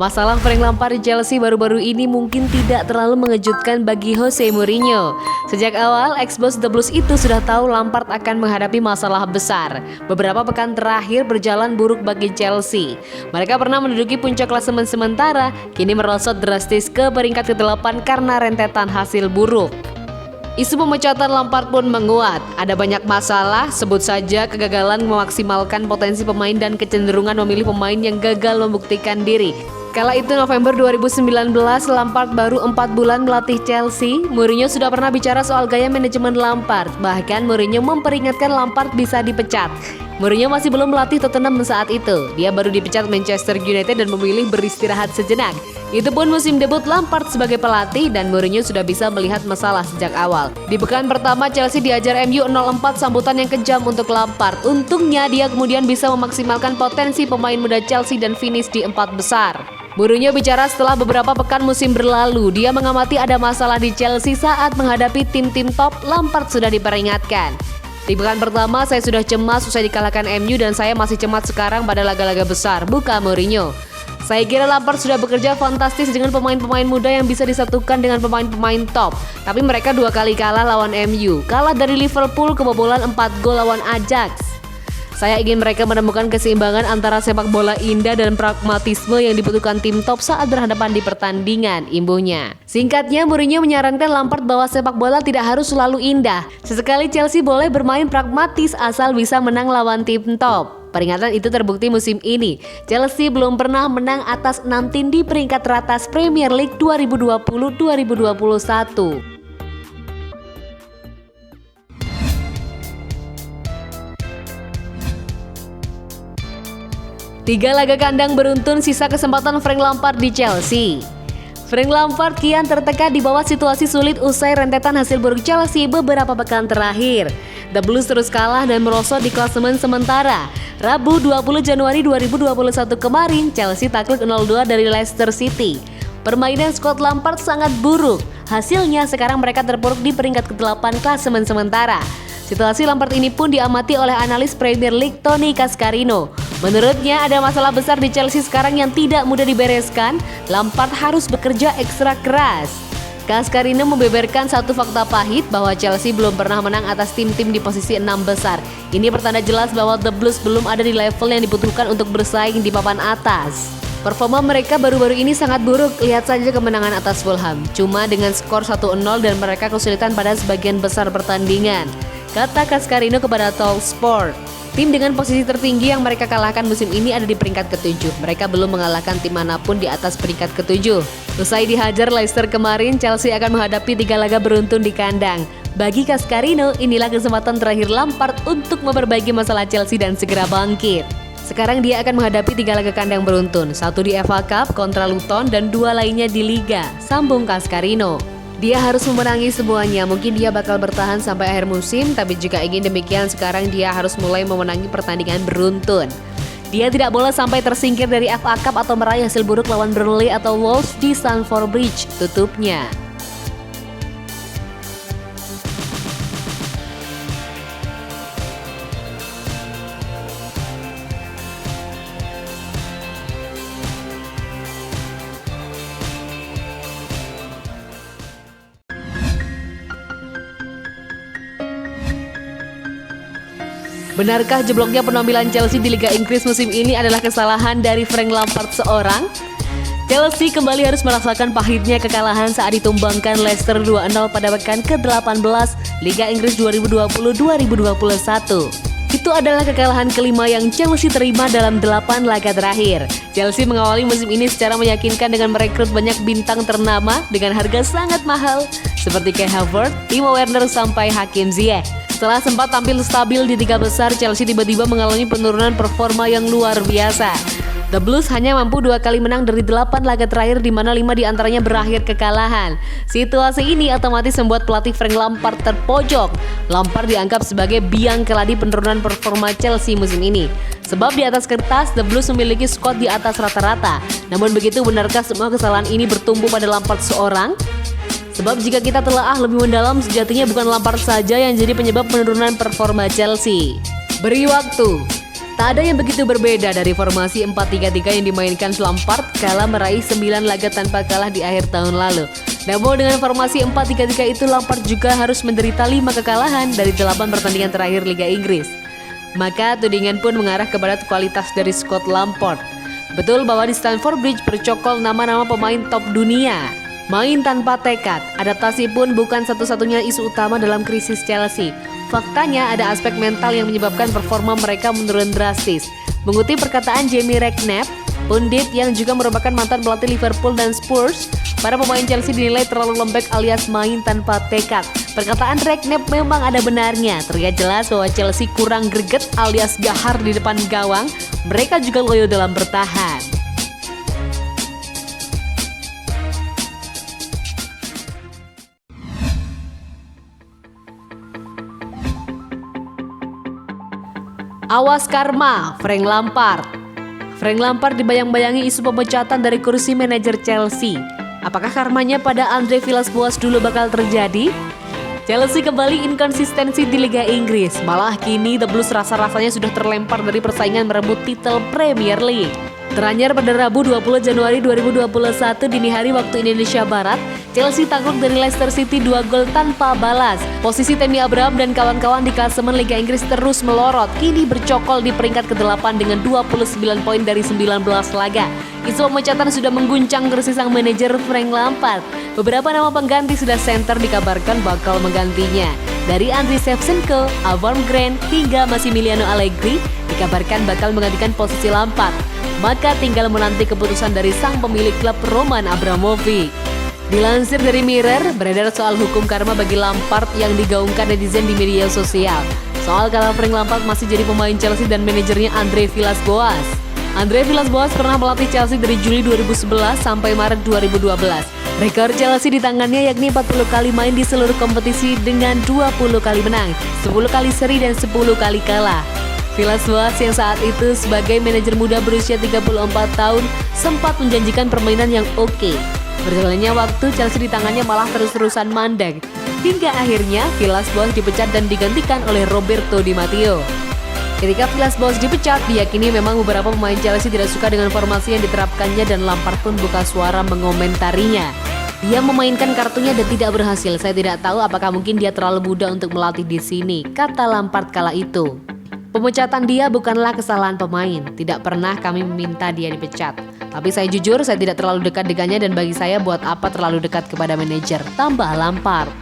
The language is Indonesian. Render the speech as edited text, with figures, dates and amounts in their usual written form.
Masalah Frank Lampard di Chelsea baru-baru ini mungkin tidak terlalu mengejutkan bagi Jose Mourinho. Sejak awal, ex-bos The Blues itu sudah tahu Lampard akan menghadapi masalah besar. Beberapa pekan terakhir berjalan buruk bagi Chelsea. Mereka pernah menduduki puncak klasemen sementara, kini merosot drastis ke peringkat ke-8 karena rentetan hasil buruk. Isu pemecatan Lampard pun menguat. Ada banyak masalah, sebut saja kegagalan memaksimalkan potensi pemain dan kecenderungan memilih pemain yang gagal membuktikan diri. Kala itu November 2019, Lampard baru 4 bulan melatih Chelsea. Mourinho sudah pernah bicara soal gaya manajemen Lampard. Bahkan Mourinho memperingatkan Lampard bisa dipecat. Mourinho masih belum melatih Tottenham saat itu. Dia baru dipecat Manchester United dan memilih beristirahat sejenak. Itu pun musim debut Lampard sebagai pelatih dan Mourinho sudah bisa melihat masalah sejak awal. Di pekan pertama Chelsea diajar MU 0-4, sambutan yang kejam untuk Lampard. Untungnya dia kemudian bisa memaksimalkan potensi pemain muda Chelsea dan finish di 4 besar. Mourinho bicara setelah beberapa pekan musim berlalu. Dia mengamati ada masalah di Chelsea saat menghadapi tim-tim top. Lampard sudah diperingatkan. Di pekan pertama saya sudah cemas usai dikalahkan MU dan saya masih cemas sekarang pada laga-laga besar, buka Mourinho. Saya kira Lampard sudah bekerja fantastis dengan pemain-pemain muda yang bisa disatukan dengan pemain-pemain top. Tapi mereka 2 kali kalah lawan MU. Kalah dari Liverpool, kebobolan 4 gol lawan Ajax. Saya ingin mereka menemukan keseimbangan antara sepak bola indah dan pragmatisme yang dibutuhkan tim top saat berhadapan di pertandingan, imbuhnya. Singkatnya, Mourinho menyarankan Lampard bahwa sepak bola tidak harus selalu indah. Sesekali Chelsea boleh bermain pragmatis asal bisa menang lawan tim top. Peringatan itu terbukti musim ini. Chelsea belum pernah menang atas 6 tim di peringkat teratas Premier League 2020-2021. Tiga laga kandang beruntun sisa kesempatan Frank Lampard di Chelsea. Frank Lampard kian tertekan di bawah situasi sulit usai rentetan hasil buruk Chelsea beberapa pekan terakhir. The Blues terus kalah dan merosot di klasemen sementara. Rabu 20 Januari 2021 kemarin, Chelsea takluk 0-2 dari Leicester City. Permainan skuad Lampard sangat buruk. Hasilnya sekarang mereka terpuruk di peringkat ke-8 klasemen sementara. Situasi Lampard ini pun diamati oleh analis Premier League Tony Cascarino. Menurutnya ada masalah besar di Chelsea sekarang yang tidak mudah dibereskan. Lampard harus bekerja ekstra keras. Cascarino membeberkan satu fakta pahit bahwa Chelsea belum pernah menang atas tim-tim di posisi 6 besar. Ini pertanda jelas bahwa The Blues belum ada di level yang dibutuhkan untuk bersaing di papan atas. Performa mereka baru-baru ini sangat buruk, lihat saja kemenangan atas Fulham. Cuma dengan skor 1-0 dan mereka kesulitan pada sebagian besar pertandingan, kata Cascarino kepada Talksport. Tim dengan posisi tertinggi yang mereka kalahkan musim ini ada di peringkat ke-7. Mereka belum mengalahkan tim manapun di atas peringkat ke-7. Usai dihajar Leicester kemarin, Chelsea akan menghadapi 3 laga beruntun di kandang. Bagi Cascarino, inilah kesempatan terakhir Lampard untuk memperbaiki masalah Chelsea dan segera bangkit. Sekarang dia akan menghadapi 3 laga kandang beruntun, 1 di FA Cup kontra Luton dan 2 lainnya di Liga, sambung Cascarino. Dia harus memenangi semuanya, mungkin dia bakal bertahan sampai akhir musim, tapi jika ingin demikian sekarang dia harus mulai memenangi pertandingan beruntun. Dia tidak boleh sampai tersingkir dari FA Cup atau meraih hasil buruk lawan Burnley atau Wolves di Stamford Bridge, tutupnya. Benarkah jebloknya penampilan Chelsea di Liga Inggris musim ini adalah kesalahan dari Frank Lampard seorang? Chelsea kembali harus merasakan pahitnya kekalahan saat ditumbangkan Leicester 2-0 pada pekan ke-18 Liga Inggris 2020-2021. Itu adalah kekalahan kelima yang Chelsea terima dalam 8 laga terakhir. Chelsea mengawali musim ini secara meyakinkan dengan merekrut banyak bintang ternama dengan harga sangat mahal seperti Kai Havertz, Timo Werner sampai Hakim Ziyech. Setelah sempat tampil stabil di 3 besar, Chelsea tiba-tiba mengalami penurunan performa yang luar biasa. The Blues hanya mampu 2 kali menang dari 8 laga terakhir di mana 5 diantaranya berakhir kekalahan. Situasi ini otomatis membuat pelatih Frank Lampard terpojok. Lampard dianggap sebagai biang keladi penurunan performa Chelsea musim ini. Sebab di atas kertas, The Blues memiliki skuad di atas rata-rata. Namun begitu, benarkah semua kesalahan ini bertumbuh pada Lampard seorang? Sebab jika kita telaah lebih mendalam, sejatinya bukan Lampard saja yang jadi penyebab penurunan performa Chelsea. Beri waktu. Tak ada yang begitu berbeda dari formasi 4-3-3 yang dimainkan Lampard kala meraih 9 laga tanpa kalah di akhir tahun lalu. Namun dengan formasi 4-3-3 itu Lampard juga harus menderita 5 kekalahan dari 8 pertandingan terakhir Liga Inggris. Maka tudingan pun mengarah kepada kualitas dari Scott Lampard. Betul bahwa di Stamford Bridge bercokol nama-nama pemain top dunia. Main tanpa tekad, adaptasi pun bukan satu-satunya isu utama dalam krisis Chelsea. Faktanya ada aspek mental yang menyebabkan performa mereka menurun drastis. Mengutip perkataan Jamie Redknapp, pundit yang juga merupakan mantan pelatih Liverpool dan Spurs, para pemain Chelsea dinilai terlalu lembek alias main tanpa tekad. Perkataan Redknapp memang ada benarnya. Terlihat jelas bahwa Chelsea kurang greget alias gahar di depan gawang. Mereka juga loyo dalam bertahan. Awas karma, Frank Lampard. Frank Lampard dibayang-bayangi isu pemecatan dari kursi manajer Chelsea. Apakah karmanya pada Andre Villas-Boas dulu bakal terjadi? Chelsea kembali inkonsistensi di Liga Inggris. Malah kini The Blues rasa-rasanya sudah terlempar dari persaingan merebut titel Premier League. Teranyar pada Rabu 20 Januari 2021 dini hari waktu Indonesia Barat, Chelsea takluk dari Leicester City 2 gol tanpa balas. Posisi Tammy Abraham dan kawan-kawan di klasemen Liga Inggris terus melorot, kini bercokol di peringkat ke-8 dengan 29 poin dari 19 laga. Isu pemecatan sudah mengguncang kursi sang manajer Frank Lampard. Beberapa nama pengganti sudah center dikabarkan bakal menggantinya. Dari Andriy Shevchenko, Avram Grant hingga Massimiliano Allegri dikabarkan bakal menggantikan posisi Lampard. Maka tinggal menanti keputusan dari sang pemilik klub Roman Abramovich. Dilansir dari Mirror, beredar soal hukum karma bagi Lampard yang digaungkan netizen di media sosial. Soal kalau Frank Lampard masih jadi pemain Chelsea dan manajernya Andre Villas-Boas. Andre Villas-Boas pernah melatih Chelsea dari Juli 2011 sampai Maret 2012. Rekor Chelsea di tangannya yakni 40 kali main di seluruh kompetisi dengan 20 kali menang, 10 kali seri dan 10 kali kalah. Villas-Boas yang saat itu sebagai manajer muda berusia 34 tahun sempat menjanjikan permainan yang oke. Berjalannya waktu, Chelsea di tangannya malah terus-terusan mandek. Hingga akhirnya Villas-Boas dipecat dan digantikan oleh Roberto Di Matteo. Ketika Villas-Boas dipecat, diyakini memang beberapa pemain Chelsea tidak suka dengan formasi yang diterapkannya dan Lampard pun buka suara mengomentarinya. Dia memainkan kartunya dan tidak berhasil. Saya tidak tahu apakah mungkin dia terlalu muda untuk melatih di sini, kata Lampard kala itu. Pemecatan dia bukanlah kesalahan pemain. Tidak pernah kami meminta dia dipecat. Tapi saya jujur, saya tidak terlalu dekat dengannya dan bagi saya buat apa terlalu dekat kepada manajer, tambah Lampard.